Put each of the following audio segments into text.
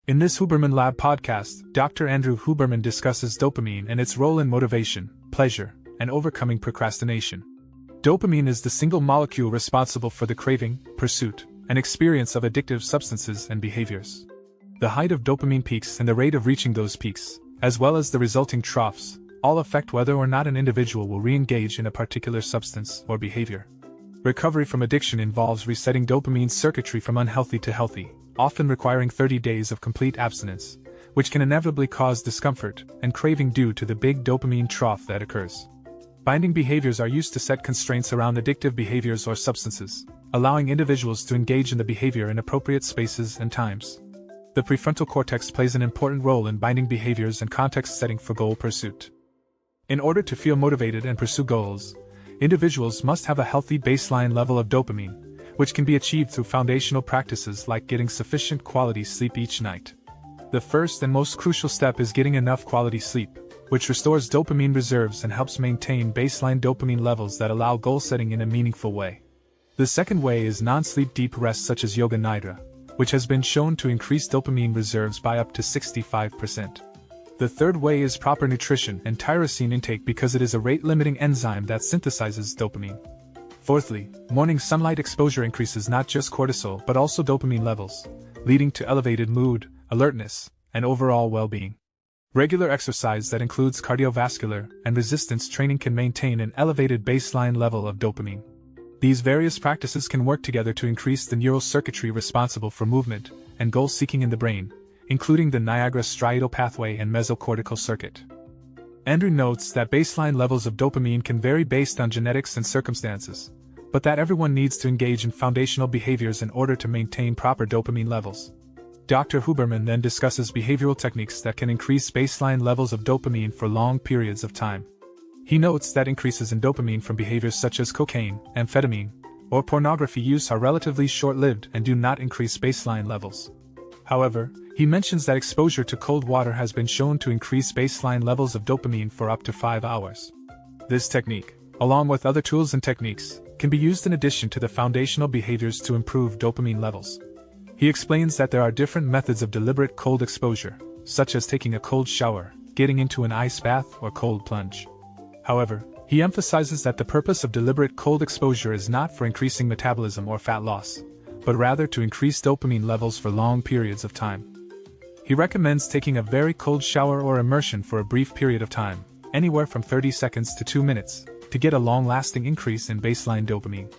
In this Huberman Lab podcast, Dr. Andrew Huberman discusses dopamine and its role in motivation, pleasure, and overcoming procrastination. Dopamine is the single molecule responsible for the craving, pursuit, and experience of addictive substances and behaviors. The height of dopamine peaks and the rate of reaching those peaks, as well as the resulting troughs, all affect whether or not an individual will re-engage in a particular substance or behavior. Recovery from addiction involves resetting dopamine circuitry from unhealthy to healthy, often requiring 30 days of complete abstinence, which can inevitably cause discomfort and craving due to the big dopamine trough that occurs. Binding behaviors are used to set constraints around addictive behaviors or substances, allowing individuals to engage in the behavior in appropriate spaces and times. The prefrontal cortex plays an important role in binding behaviors and context setting for goal pursuit. In order to feel motivated and pursue goals, individuals must have a healthy baseline level of dopamine, which can be achieved through foundational practices like getting sufficient quality sleep each night. The first and most crucial step is getting enough quality sleep, which restores dopamine reserves and helps maintain baseline dopamine levels that allow goal setting in a meaningful way. The second way is non-sleep deep rest such as yoga nidra, which has been shown to increase dopamine reserves by up to 65%. The third way is proper nutrition and tyrosine intake because it is a rate-limiting enzyme that synthesizes dopamine. Fourthly, morning sunlight exposure increases not just cortisol but also dopamine levels, leading to elevated mood, alertness, and overall well-being. Regular exercise that includes cardiovascular and resistance training can maintain an elevated baseline level of dopamine. These various practices can work together to increase the neural circuitry responsible for movement and goal-seeking in the brain, including the Niagara striatal pathway and mesocortical circuit. Andrew notes that baseline levels of dopamine can vary based on genetics and circumstances, but that everyone needs to engage in foundational behaviors in order to maintain proper dopamine levels. Dr. Huberman then discusses behavioral techniques that can increase baseline levels of dopamine for long periods of time. He notes that increases in dopamine from behaviors such as cocaine, amphetamine, or pornography use are relatively short-lived and do not increase baseline levels. However, he mentions that exposure to cold water has been shown to increase baseline levels of dopamine for up to 5 hours. This technique, along with other tools and techniques, can be used in addition to the foundational behaviors to improve dopamine levels. He explains that there are different methods of deliberate cold exposure, such as taking a cold shower, getting into an ice bath, or cold plunge. However, he emphasizes that the purpose of deliberate cold exposure is not for increasing metabolism or fat loss, but rather to increase dopamine levels for long periods of time. He recommends taking a very cold shower or immersion for a brief period of time, anywhere from 30 seconds to 2 minutes, to get a long-lasting increase in baseline dopamine.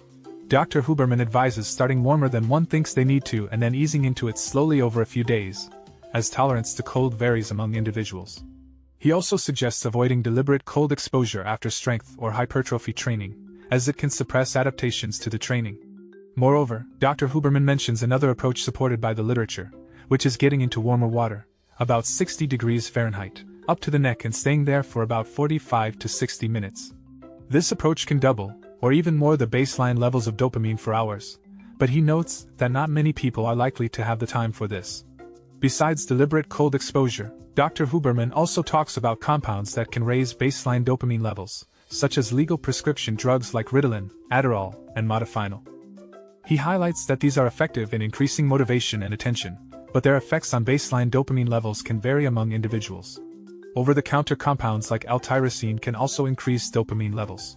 Dr. Huberman advises starting warmer than one thinks they need to and then easing into it slowly over a few days, as tolerance to cold varies among individuals. He also suggests avoiding deliberate cold exposure after strength or hypertrophy training, as it can suppress adaptations to the training. Moreover, Dr. Huberman mentions another approach supported by the literature, which is getting into warmer water, about 60 degrees Fahrenheit, up to the neck and staying there for about 45 to 60 minutes. This approach can double, or even more, the baseline levels of dopamine for hours, but he notes that not many people are likely to have the time for this. Besides deliberate cold exposure, Dr. Huberman also talks about compounds that can raise baseline dopamine levels, such as legal prescription drugs like Ritalin, Adderall, and modafinil. He highlights that these are effective in increasing motivation and attention, but their effects on baseline dopamine levels can vary among individuals. Over-the-counter compounds like L-tyrosine can also increase dopamine levels.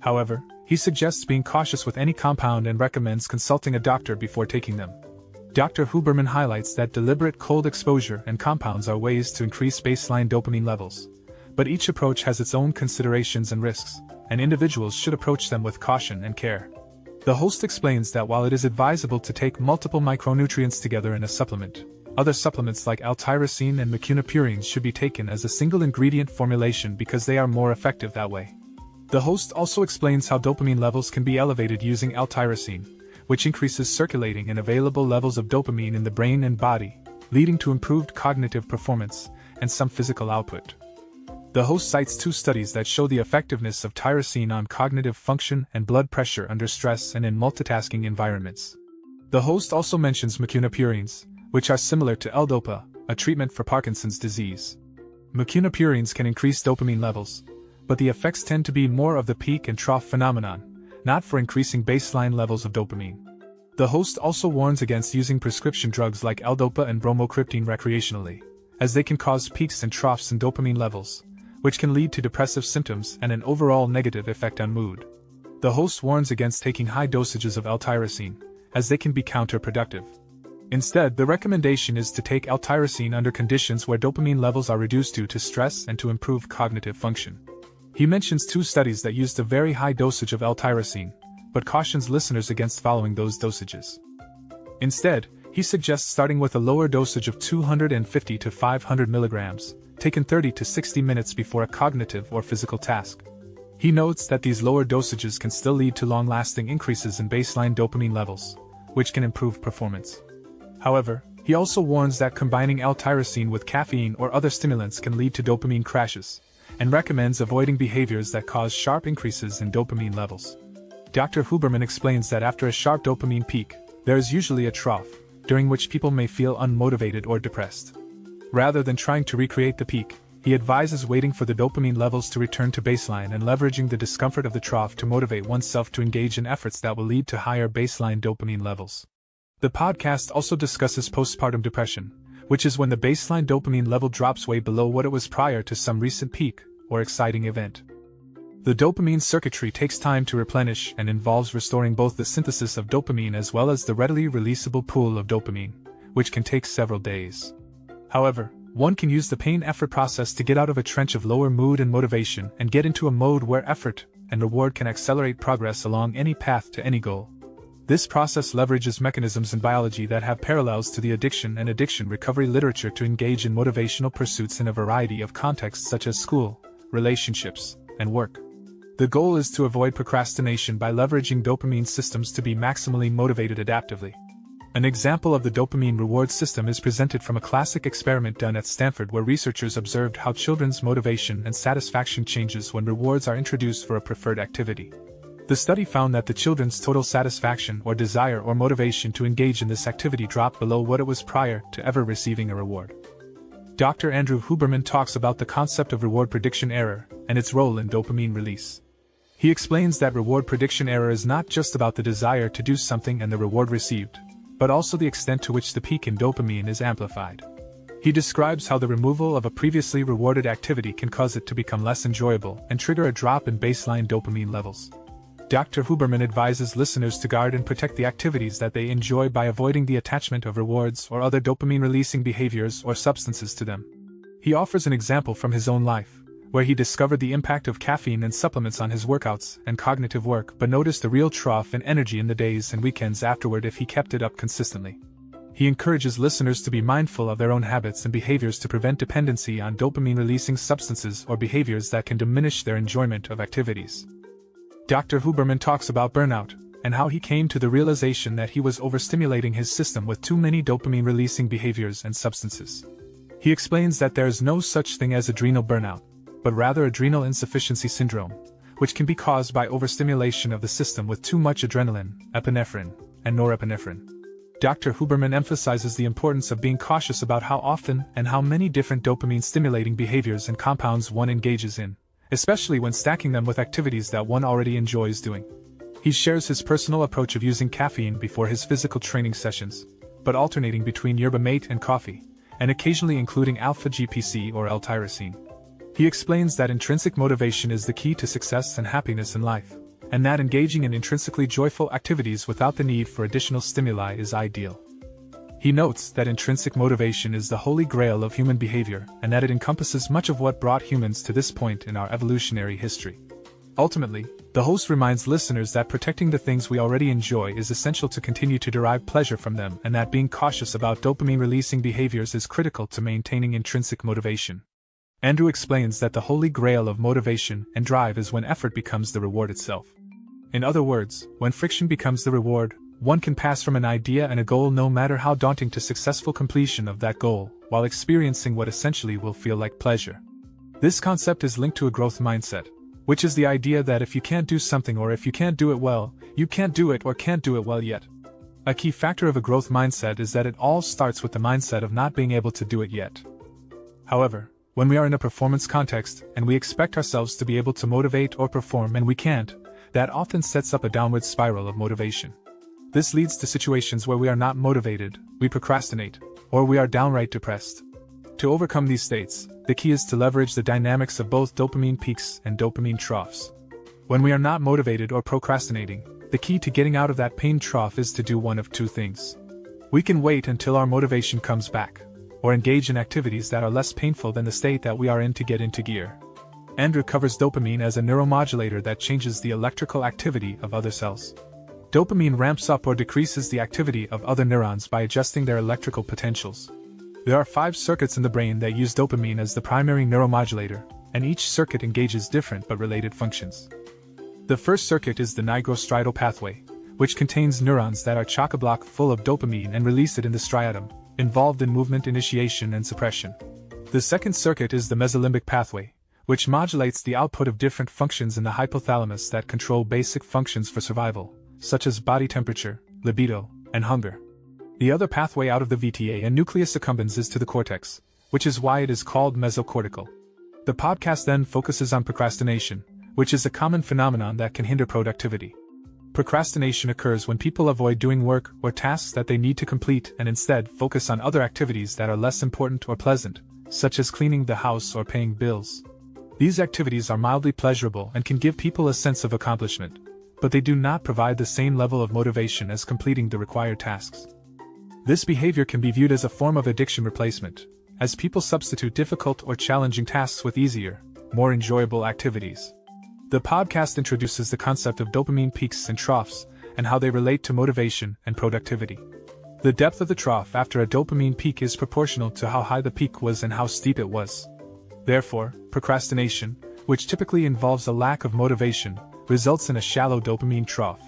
However, he suggests being cautious with any compound and recommends consulting a doctor before taking them. Dr. Huberman highlights that deliberate cold exposure and compounds are ways to increase baseline dopamine levels, but each approach has its own considerations and risks, and individuals should approach them with caution and care. The host explains that while it is advisable to take multiple micronutrients together in a supplement, other supplements like L-tyrosine and mecunopurines should be taken as a single ingredient formulation because they are more effective that way. The host also explains how dopamine levels can be elevated using L-tyrosine, which increases circulating and available levels of dopamine in the brain and body, leading to improved cognitive performance and some physical output. The host cites 2 studies that show the effectiveness of tyrosine on cognitive function and blood pressure under stress and in multitasking environments. The host also mentions mecunopurines, which are similar to L-Dopa, a treatment for Parkinson's disease. Mecunopurines can increase dopamine levels, but the effects tend to be more of the peak and trough phenomenon, not for increasing baseline levels of dopamine. The host also warns against using prescription drugs like L-Dopa and bromocriptine recreationally, as they can cause peaks and troughs in dopamine levels, which can lead to depressive symptoms and an overall negative effect on mood. The host warns against taking high dosages of L-tyrosine, as they can be counterproductive. Instead, the recommendation is to take L-tyrosine under conditions where dopamine levels are reduced due to stress and to improve cognitive function. He mentions 2 studies that used a very high dosage of L-tyrosine, but cautions listeners against following those dosages. Instead, he suggests starting with a lower dosage of 250 to 500 milligrams, taken 30 to 60 minutes before a cognitive or physical task. He notes that these lower dosages can still lead to long-lasting increases in baseline dopamine levels, which can improve performance. However, he also warns that combining L-tyrosine with caffeine or other stimulants can lead to dopamine crashes, and recommends avoiding behaviors that cause sharp increases in dopamine levels. Dr. Huberman explains that after a sharp dopamine peak, there is usually a trough, during which people may feel unmotivated or depressed. Rather than trying to recreate the peak, he advises waiting for the dopamine levels to return to baseline and leveraging the discomfort of the trough to motivate oneself to engage in efforts that will lead to higher baseline dopamine levels. The podcast also discusses postpartum depression, which is when the baseline dopamine level drops way below what it was prior to some recent peak or exciting event. The dopamine circuitry takes time to replenish and involves restoring both the synthesis of dopamine as well as the readily releasable pool of dopamine, which can take several days. However, one can use the pain-effort process to get out of a trench of lower mood and motivation and get into a mode where effort and reward can accelerate progress along any path to any goal. This process leverages mechanisms in biology that have parallels to the addiction and addiction recovery literature to engage in motivational pursuits in a variety of contexts such as school, relationships, and work. The goal is to avoid procrastination by leveraging dopamine systems to be maximally motivated adaptively. An example of the dopamine reward system is presented from a classic experiment done at Stanford where researchers observed how children's motivation and satisfaction changes when rewards are introduced for a preferred activity. The study found that the children's total satisfaction or desire or motivation to engage in this activity dropped below what it was prior to ever receiving a reward. Dr. Andrew Huberman talks about the concept of reward prediction error and its role in dopamine release. He explains that reward prediction error is not just about the desire to do something and the reward received, but also the extent to which the peak in dopamine is amplified. He describes how the removal of a previously rewarded activity can cause it to become less enjoyable and trigger a drop in baseline dopamine levels. Dr. Huberman advises listeners to guard and protect the activities that they enjoy by avoiding the attachment of rewards or other dopamine-releasing behaviors or substances to them. He offers an example from his own life, where he discovered the impact of caffeine and supplements on his workouts and cognitive work but noticed a real trough in energy in the days and weekends afterward if he kept it up consistently. He encourages listeners to be mindful of their own habits and behaviors to prevent dependency on dopamine-releasing substances or behaviors that can diminish their enjoyment of activities. Dr. Huberman talks about burnout, and how he came to the realization that he was overstimulating his system with too many dopamine-releasing behaviors and substances. He explains that there is no such thing as adrenal burnout, but rather adrenal insufficiency syndrome, which can be caused by overstimulation of the system with too much adrenaline, epinephrine, and norepinephrine. Dr. Huberman emphasizes the importance of being cautious about how often and how many different dopamine-stimulating behaviors and compounds one engages in, especially when stacking them with activities that one already enjoys doing. He shares his personal approach of using caffeine before his physical training sessions, but alternating between yerba mate and coffee, and occasionally including alpha-GPC or L-tyrosine. He explains that intrinsic motivation is the key to success and happiness in life, and that engaging in intrinsically joyful activities without the need for additional stimuli is ideal. He notes that intrinsic motivation is the holy grail of human behavior and that it encompasses much of what brought humans to this point in our evolutionary history. Ultimately, the host reminds listeners that protecting the things we already enjoy is essential to continue to derive pleasure from them and that being cautious about dopamine-releasing behaviors is critical to maintaining intrinsic motivation. Andrew explains that the holy grail of motivation and drive is when effort becomes the reward itself. In other words, when friction becomes the reward, one can pass from an idea and a goal no matter how daunting to successful completion of that goal, while experiencing what essentially will feel like pleasure. This concept is linked to a growth mindset, which is the idea that if you can't do something or if you can't do it well, you can't do it or can't do it well yet. A key factor of a growth mindset is that it all starts with the mindset of not being able to do it yet. However, when we are in a performance context and we expect ourselves to be able to motivate or perform and we can't, that often sets up a downward spiral of motivation. This leads to situations where we are not motivated, we procrastinate, or we are downright depressed. To overcome these states, the key is to leverage the dynamics of both dopamine peaks and dopamine troughs. When we are not motivated or procrastinating, the key to getting out of that pain trough is to do one of two things. We can wait until our motivation comes back, or engage in activities that are less painful than the state that we are in to get into gear. Andrew covers dopamine as a neuromodulator that changes the electrical activity of other cells. Dopamine ramps up or decreases the activity of other neurons by adjusting their electrical potentials. There are 5 circuits in the brain that use dopamine as the primary neuromodulator, and each circuit engages different but related functions. The first circuit is the nigrostriatal pathway, which contains neurons that are chock-a-block full of dopamine and release it in the striatum, involved in movement initiation and suppression. The second circuit is the mesolimbic pathway, which modulates the output of different functions in the hypothalamus that control basic functions for survival, such as body temperature, libido, and hunger. The other pathway out of the VTA and nucleus accumbens is to the cortex, which is why it is called mesocortical. The podcast then focuses on procrastination, which is a common phenomenon that can hinder productivity. Procrastination occurs when people avoid doing work or tasks that they need to complete and instead focus on other activities that are less important or pleasant, such as cleaning the house or paying bills. These activities are mildly pleasurable and can give people a sense of accomplishment, but they do not provide the same level of motivation as completing the required tasks. This behavior can be viewed as a form of addiction replacement, as people substitute difficult or challenging tasks with easier, more enjoyable activities. The podcast introduces the concept of dopamine peaks and troughs, and how they relate to motivation and productivity. The depth of the trough after a dopamine peak is proportional to how high the peak was and how steep it was. Therefore, procrastination, which typically involves a lack of motivation, results in a shallow dopamine trough.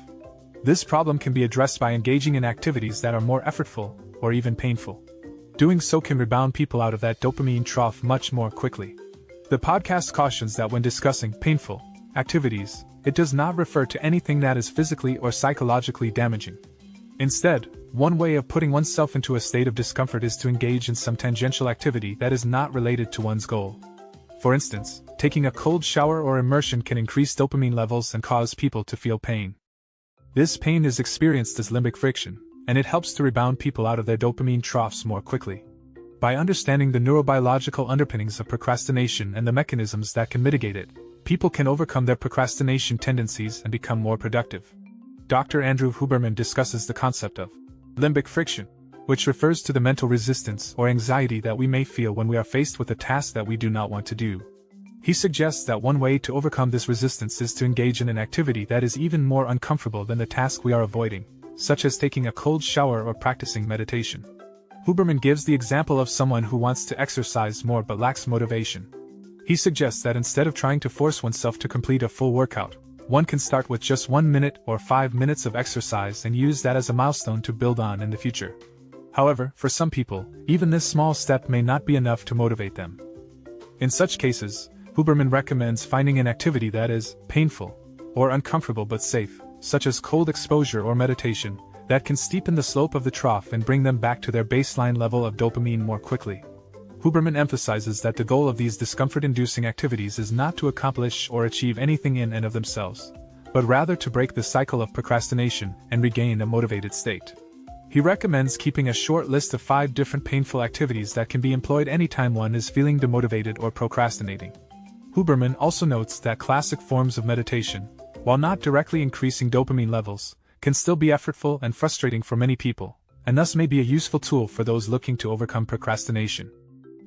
This problem can be addressed by engaging in activities that are more effortful, or even painful. Doing so can rebound people out of that dopamine trough much more quickly. The podcast cautions that when discussing painful activities, it does not refer to anything that is physically or psychologically damaging. Instead, one way of putting oneself into a state of discomfort is to engage in some tangential activity that is not related to one's goal. For instance, taking a cold shower or immersion can increase dopamine levels and cause people to feel pain. This pain is experienced as limbic friction, and it helps to rebound people out of their dopamine troughs more quickly. By understanding the neurobiological underpinnings of procrastination and the mechanisms that can mitigate it, people can overcome their procrastination tendencies and become more productive. Dr. Andrew Huberman discusses the concept of limbic friction, which refers to the mental resistance or anxiety that we may feel when we are faced with a task that we do not want to do. He suggests that one way to overcome this resistance is to engage in an activity that is even more uncomfortable than the task we are avoiding, such as taking a cold shower or practicing meditation. Huberman gives the example of someone who wants to exercise more but lacks motivation. He suggests that instead of trying to force oneself to complete a full workout, one can start with just 1 minute or 5 minutes of exercise and use that as a milestone to build on in the future. However, for some people, even this small step may not be enough to motivate them. In such cases, Huberman recommends finding an activity that is painful or uncomfortable but safe, such as cold exposure or meditation, that can steepen the slope of the trough and bring them back to their baseline level of dopamine more quickly. Huberman emphasizes that the goal of these discomfort-inducing activities is not to accomplish or achieve anything in and of themselves, but rather to break the cycle of procrastination and regain a motivated state. He recommends keeping a short list of 5 different painful activities that can be employed anytime one is feeling demotivated or procrastinating. Huberman also notes that classic forms of meditation, while not directly increasing dopamine levels, can still be effortful and frustrating for many people, and thus may be a useful tool for those looking to overcome procrastination.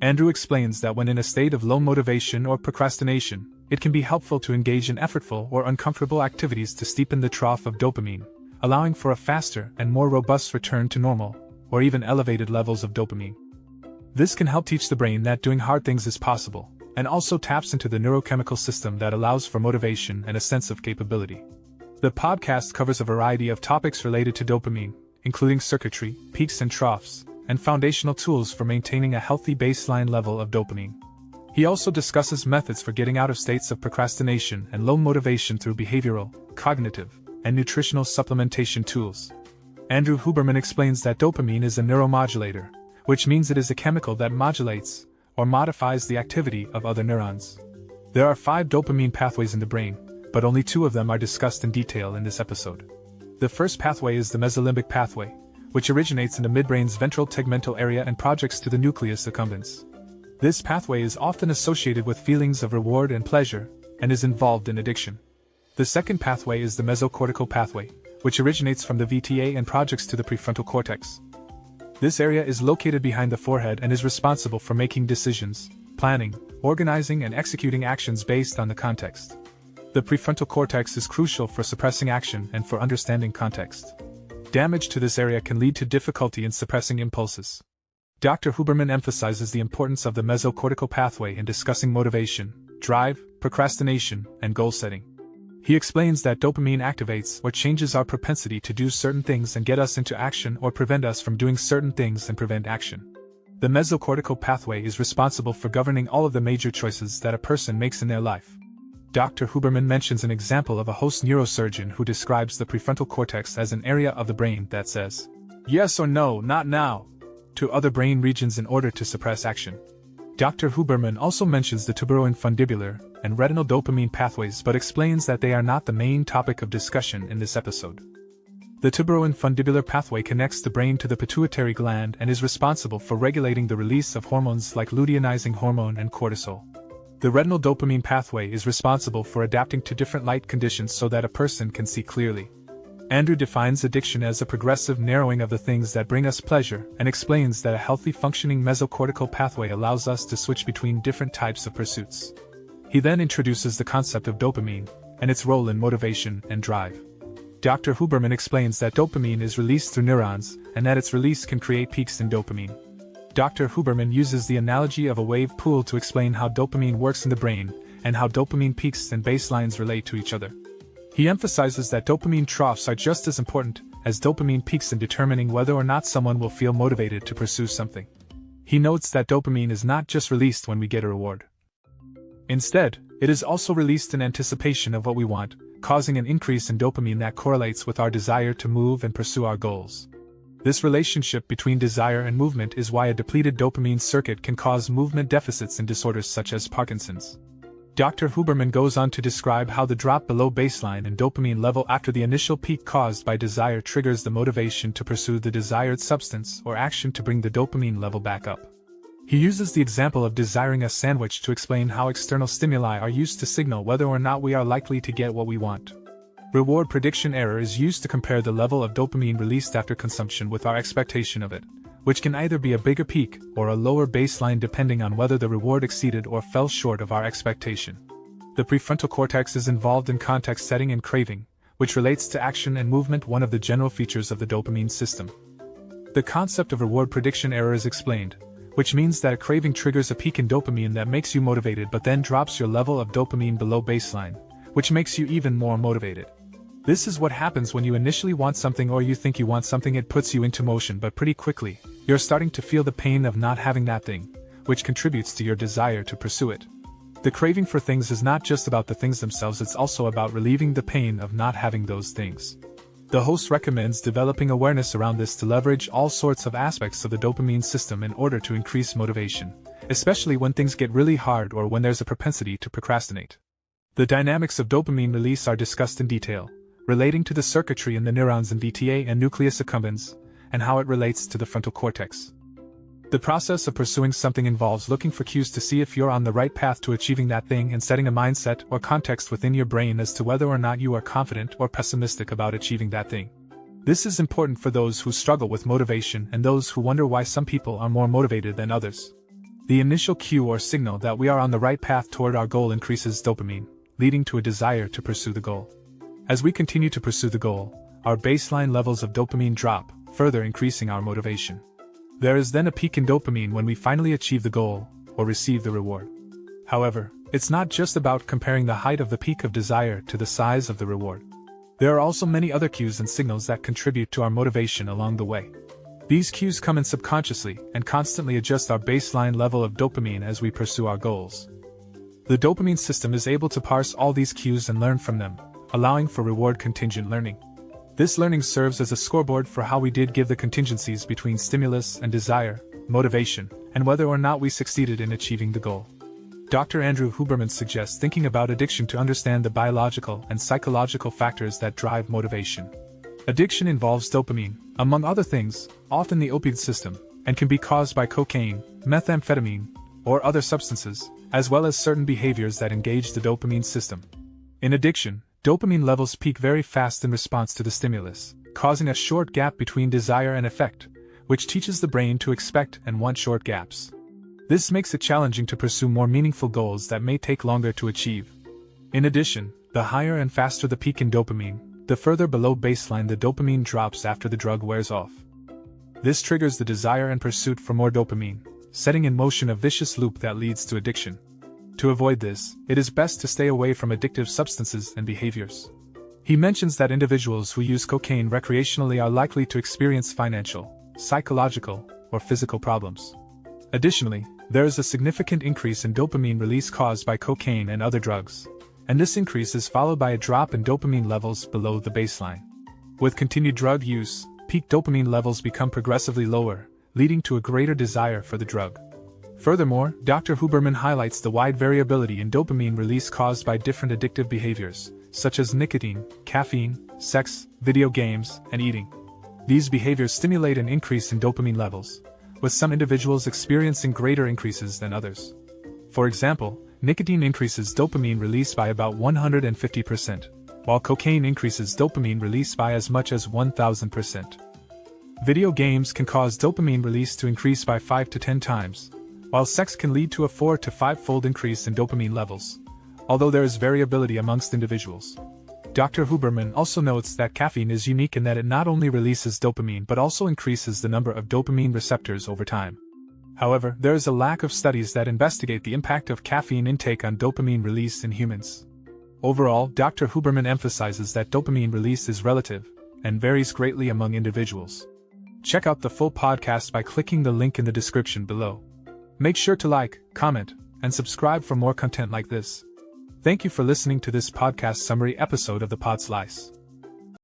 Andrew explains that when in a state of low motivation or procrastination, it can be helpful to engage in effortful or uncomfortable activities to steepen the trough of dopamine, allowing for a faster and more robust return to normal, or even elevated levels of dopamine. This can help teach the brain that doing hard things is possible, and also taps into the neurochemical system that allows for motivation and a sense of capability. The podcast covers a variety of topics related to dopamine, including circuitry, peaks and troughs, and foundational tools for maintaining a healthy baseline level of dopamine. He also discusses methods for getting out of states of procrastination and low motivation through behavioral, cognitive, and nutritional supplementation tools. Andrew Huberman explains that dopamine is a neuromodulator, which means it is a chemical that modulates or modifies the activity of other neurons. There are 5 dopamine pathways in the brain, but only 2 of them are discussed in detail in this episode. The first pathway is the mesolimbic pathway, which originates in the midbrain's ventral tegmental area and projects to the nucleus accumbens. This pathway is often associated with feelings of reward and pleasure, and is involved in addiction. The second pathway is the mesocortical pathway, which originates from the VTA and projects to the prefrontal cortex. This area is located behind the forehead and is responsible for making decisions, planning, organizing and executing actions based on the context. The prefrontal cortex is crucial for suppressing action and for understanding context. Damage to this area can lead to difficulty in suppressing impulses. Dr. Huberman emphasizes the importance of the mesocortical pathway in discussing motivation, drive, procrastination, and goal setting. He explains that dopamine activates or changes our propensity to do certain things and get us into action or prevent us from doing certain things and prevent action. The mesocortical pathway is responsible for governing all of the major choices that a person makes in their life. Dr. Huberman mentions an example of a host neurosurgeon who describes the prefrontal cortex as an area of the brain that says, "Yes or no, not now," to other brain regions in order to suppress action. Dr. Huberman also mentions the tuberoinfundibular and retinal dopamine pathways but explains that they are not the main topic of discussion in this episode. The tuberoinfundibular pathway connects the brain to the pituitary gland and is responsible for regulating the release of hormones like luteinizing hormone and cortisol. The retinal dopamine pathway is responsible for adapting to different light conditions so that a person can see clearly. Andrew defines addiction as a progressive narrowing of the things that bring us pleasure and explains that a healthy functioning mesocortical pathway allows us to switch between different types of pursuits. He then introduces the concept of dopamine and its role in motivation and drive. Dr. Huberman explains that dopamine is released through neurons and that its release can create peaks in dopamine. Dr. Huberman uses the analogy of a wave pool to explain how dopamine works in the brain and how dopamine peaks and baselines relate to each other. He emphasizes that dopamine troughs are just as important as dopamine peaks in determining whether or not someone will feel motivated to pursue something. He notes that dopamine is not just released when we get a reward. Instead, it is also released in anticipation of what we want, causing an increase in dopamine that correlates with our desire to move and pursue our goals. This relationship between desire and movement is why a depleted dopamine circuit can cause movement deficits in disorders such as Parkinson's. Dr. Huberman goes on to describe how the drop below baseline in dopamine level after the initial peak caused by desire triggers the motivation to pursue the desired substance or action to bring the dopamine level back up. He uses the example of desiring a sandwich to explain how external stimuli are used to signal whether or not we are likely to get what we want. Reward prediction error is used to compare the level of dopamine released after consumption with our expectation of it, which can either be a bigger peak or a lower baseline depending on whether the reward exceeded or fell short of our expectation. The prefrontal cortex is involved in context setting and craving, which relates to action and movement, one of the general features of the dopamine system. The concept of reward prediction error is explained, which means that a craving triggers a peak in dopamine that makes you motivated but then drops your level of dopamine below baseline, which makes you even more motivated. This is what happens when you initially want something or you think you want something. It puts you into motion, but pretty quickly, you're starting to feel the pain of not having that thing, which contributes to your desire to pursue it. The craving for things is not just about the things themselves, it's also about relieving the pain of not having those things. The host recommends developing awareness around this to leverage all sorts of aspects of the dopamine system in order to increase motivation, especially when things get really hard or when there's a propensity to procrastinate. The dynamics of dopamine release are discussed in detail, relating to the circuitry in the neurons in VTA and nucleus accumbens, and how it relates to the frontal cortex. The process of pursuing something involves looking for cues to see if you're on the right path to achieving that thing and setting a mindset or context within your brain as to whether or not you are confident or pessimistic about achieving that thing. This is important for those who struggle with motivation and those who wonder why some people are more motivated than others. The initial cue or signal that we are on the right path toward our goal increases dopamine, leading to a desire to pursue the goal. As we continue to pursue the goal, our baseline levels of dopamine drop, further increasing our motivation. There is then a peak in dopamine when we finally achieve the goal, or receive the reward. However, it's not just about comparing the height of the peak of desire to the size of the reward. There are also many other cues and signals that contribute to our motivation along the way. These cues come in subconsciously and constantly adjust our baseline level of dopamine as we pursue our goals. The dopamine system is able to parse all these cues and learn from them, allowing for reward contingent learning. This learning serves as a scoreboard for how we did give the contingencies between stimulus and desire, motivation, and whether or not we succeeded in achieving the goal. Dr. Andrew Huberman suggests thinking about addiction to understand the biological and psychological factors that drive motivation. Addiction involves dopamine, among other things, often the opioid system, and can be caused by cocaine, methamphetamine, or other substances, as well as certain behaviors that engage the dopamine system. In addiction, dopamine levels peak very fast in response to the stimulus, causing a short gap between desire and effect, which teaches the brain to expect and want short gaps. This makes it challenging to pursue more meaningful goals that may take longer to achieve. In addition, the higher and faster the peak in dopamine, the further below baseline the dopamine drops after the drug wears off. This triggers the desire and pursuit for more dopamine, setting in motion a vicious loop that leads to addiction. To avoid this, it is best to stay away from addictive substances and behaviors. He mentions that individuals who use cocaine recreationally are likely to experience financial, psychological, or physical problems. Additionally, there is a significant increase in dopamine release caused by cocaine and other drugs, and this increase is followed by a drop in dopamine levels below the baseline. With continued drug use, peak dopamine levels become progressively lower, leading to a greater desire for the drug. Furthermore, Dr. Huberman highlights the wide variability in dopamine release caused by different addictive behaviors, such as nicotine, caffeine, sex, video games, and eating. These behaviors stimulate an increase in dopamine levels, with some individuals experiencing greater increases than others. For example, nicotine increases dopamine release by about 150%, while cocaine increases dopamine release by as much as 1000%. Video games can cause dopamine release to increase by 5 to 10 times, while sex can lead to a 4 to 5-fold increase in dopamine levels, although there is variability amongst individuals. Dr. Huberman also notes that caffeine is unique in that it not only releases dopamine but also increases the number of dopamine receptors over time. However, there is a lack of studies that investigate the impact of caffeine intake on dopamine release in humans. Overall, Dr. Huberman emphasizes that dopamine release is relative and varies greatly among individuals. Check out the full podcast by clicking the link in the description below. Make sure to like, comment, and subscribe for more content like this. Thank you for listening to this podcast summary episode of the Pod Slice.